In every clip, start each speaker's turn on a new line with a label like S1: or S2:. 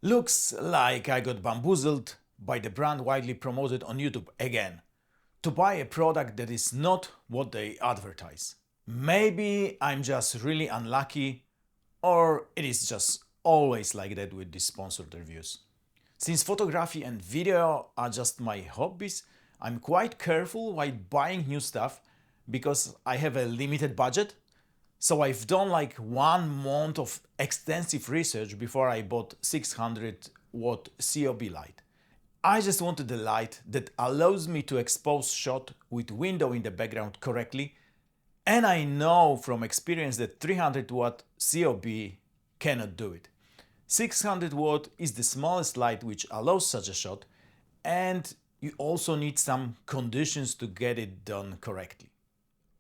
S1: Looks like I got bamboozled by the brand widely promoted on YouTube again, to buy a product that is not what they advertise. Maybe I'm just really unlucky, or it is just always like that with these sponsored reviews. Since photography and video are just my hobbies, I'm quite careful while buying new stuff because I have a limited budget. So I've done like 1 month of extensive research before I bought 600-watt COB light. I just wanted a light that allows me to expose shot with window in the background correctly, and I know from experience that 300-watt COB cannot do it. 600-watt is the smallest light which allows such a shot, and you also need some conditions to get it done correctly.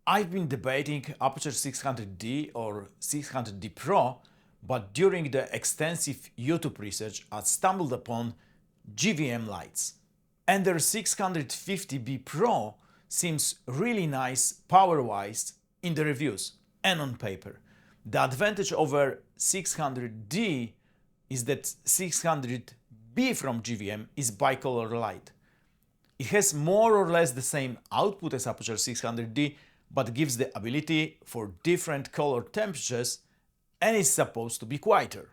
S1: I've been debating Aputure 600D or 600D Pro, but during the extensive YouTube research I stumbled upon GVM lights. And their 650B Pro seems really nice power-wise in the reviews and on paper. The advantage over 600D is that 600B from GVM is bicolor light. It has more or less the same output as Aputure 600D, but gives the ability for different color temperatures and is supposed to be quieter.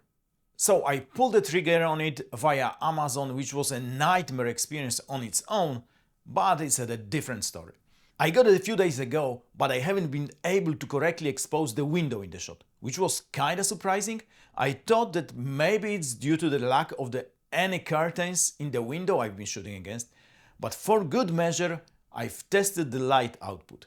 S1: So I pulled the trigger on it via Amazon, which was a nightmare experience on its own, but it's a different story. I got it a few days ago, but I haven't been able to correctly expose the window in the shot, which was kinda surprising. I thought that maybe it's due to the lack of any curtains in the window I've been shooting against, but for good measure I've tested the light output,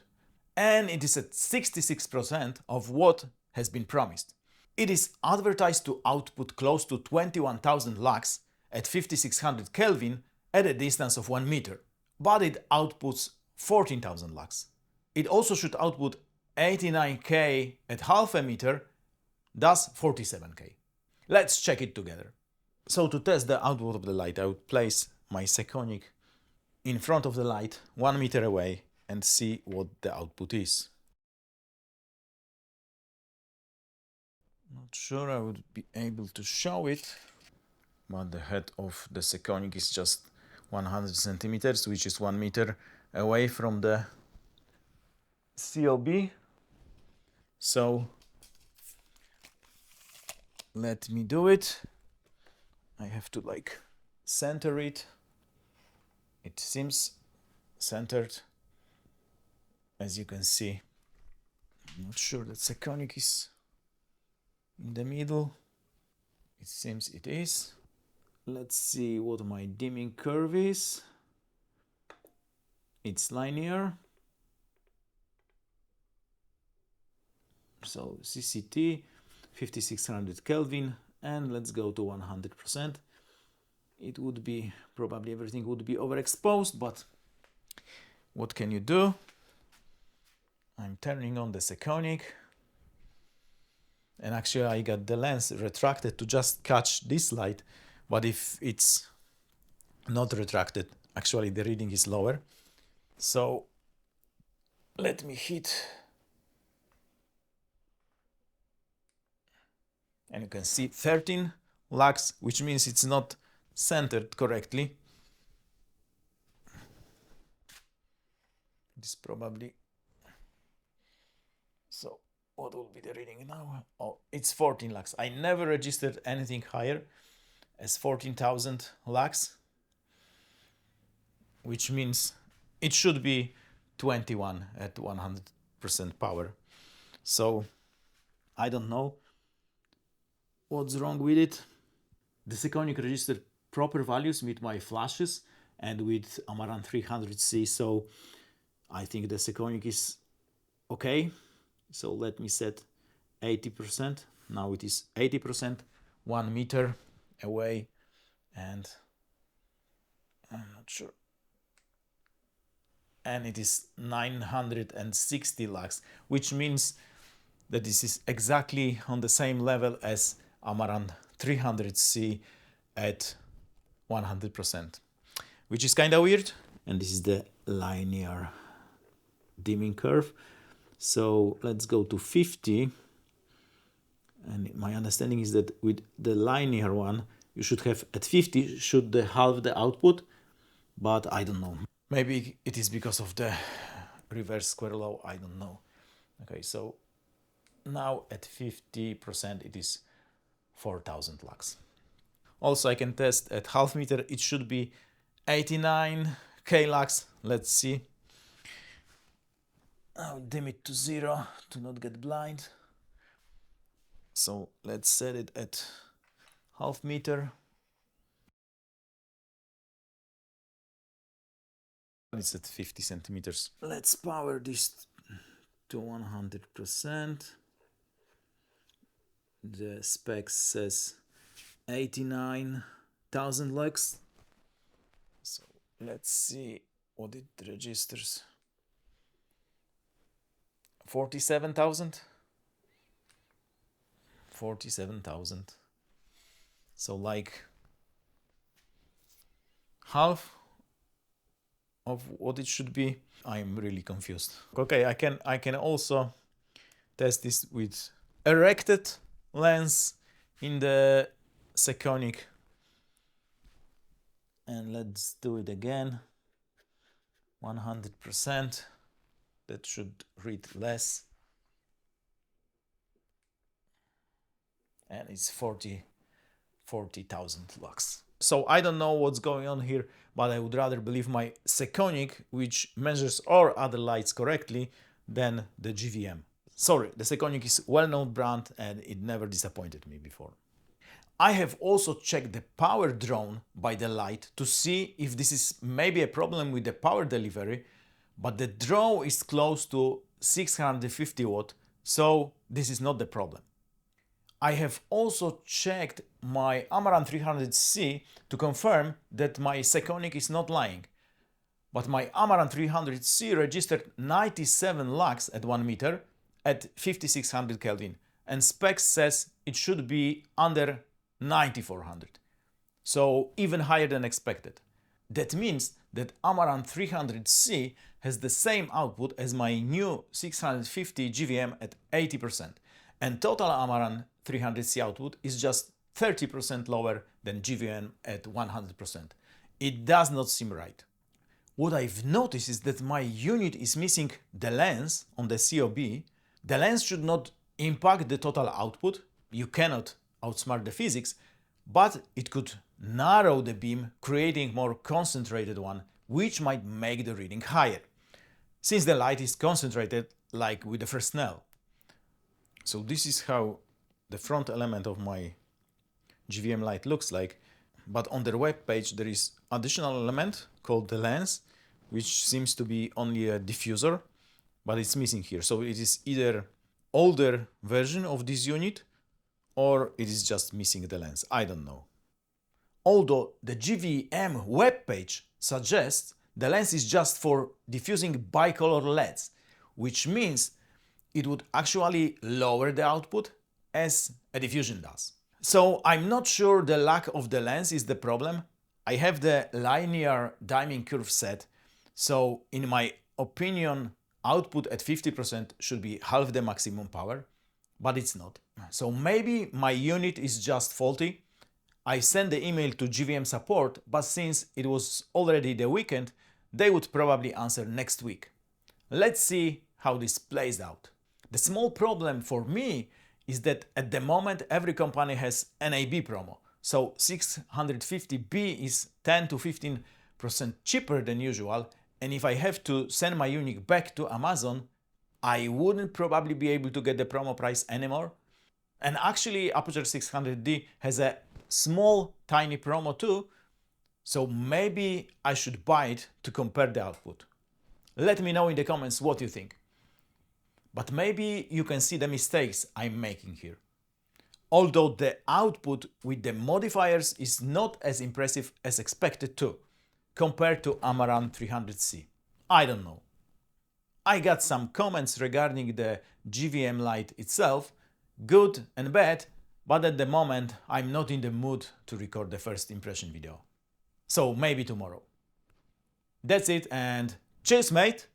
S1: and it is at 66% of what has been promised. It is advertised to output close to 21,000 lux at 5600 Kelvin at a distance of 1 meter, but it outputs 14,000 lux. It also should output 89K at half a meter, thus 47K. Let's check it together. So to test the output of the light, I would place my Sekonic in front of the light 1 meter away and see what the output is. Not sure I would be able to show it, but the head of the Sekonic is just 100 centimeters, which is 1 meter away from the COB. So let me do it. I have to like center it. It seems centered, as you can see. I'm not sure that Sekonic is in the middle. It seems it is. Let's see what my dimming curve is. It's linear. So CCT 5600 Kelvin, and let's go to 100%. It would be probably everything would be overexposed, but what can you do? I'm turning on the Sekonic, and actually I got the lens retracted to just catch this light, but if it's not retracted, actually the reading is lower. So let me hit, and you can see 13 lux, which means it's not centered correctly. This probably, so what will be the reading now? Oh, it's 14 lux. I never registered anything higher as 14,000 lux, which means it should be 21 at 100% power. So I don't know what's wrong with it. The Sekonic registered proper values with my flashes and with Amaran 300C, so I think the Sekonic is okay. So let me set 80%. Now it is 80%, 1 meter away, and I'm not sure. And it is 960 lux, which means that this is exactly on the same level as Amaran 300C at 100%, which is kind of weird. And this is the linear dimming curve. So let's go to 50. And my understanding is that with the linear one, you should have at 50 should halve the output, but I don't know. Maybe it is because of the reverse square law, I don't know. Okay, so now at 50% it is 4000 lux. Also I can test at half meter, it should be 89k lux. Let's see. I'll dim it to 0 to not get blind. So let's set it at half meter. It's at 50 centimeters. Let's power this to 100%. The spec says 89,000 lux. So let's see what it registers. 47,000. 47,000. So like half of what it should be. I'm really confused. Okay, I can also test this with erected lens in the Sekonic. And let's do it again. 100%. That should read less. And it's 40,000 lux. So I don't know what's going on here, but I would rather believe my Sekonic, which measures all other lights correctly, than the GVM. Sorry, the Sekonic is a well-known brand and it never disappointed me before. I have also checked the power drawn by the light to see if this is maybe a problem with the power delivery, but the draw is close to 650 watt, so this is not the problem. I have also checked my Amaran 300C to confirm that my Sekonic is not lying. But my Amaran 300C registered 97 lux at 1 meter at 5600 Kelvin, and specs says it should be under 9400. So even higher than expected. That means that Amaran 300C has the same output as my new 650 GVM at 80%, and total Amaran 300C output is just 30% lower than GVM at 100%. It does not seem right. What I've noticed is that my unit is missing the lens on the COB. The lens should not impact the total output. You cannot outsmart the physics, but it could narrow the beam, creating more concentrated one, which might make the reading higher, since the light is concentrated like with the Fresnel. So this is how the front element of my GVM light looks like, but on their web page there is additional element called the lens, which seems to be only a diffuser, but it's missing here. So it is either older version of this unit or it is just missing the lens. I don't know. Although the GVM web page suggests the lens is just for diffusing bicolor LEDs, which means it would actually lower the output as a diffusion does. So I'm not sure the lack of the lens is the problem. I have the linear dimming curve set, so in my opinion output at 50% should be half the maximum power, but it's not. So maybe my unit is just faulty. I sent the email to GVM support, but since it was already the weekend, they would probably answer next week. Let's see how this plays out. The small problem for me is that at the moment every company has NAB promo, so 650B is 10 to 15% cheaper than usual, and if I have to send my unit back to Amazon, I wouldn't probably be able to get the promo price anymore. And actually Aputure 600D has a small tiny promo too, so maybe I should buy it to compare the output. Let me know in the comments what you think. But maybe you can see the mistakes I'm making here. Although the output with the modifiers is not as impressive as expected too, compared to Amaran 300C. I don't know. I got some comments regarding the GVM light itself, good and bad, but at the moment I'm not in the mood to record the first impression video. So maybe tomorrow. That's it and cheers mate!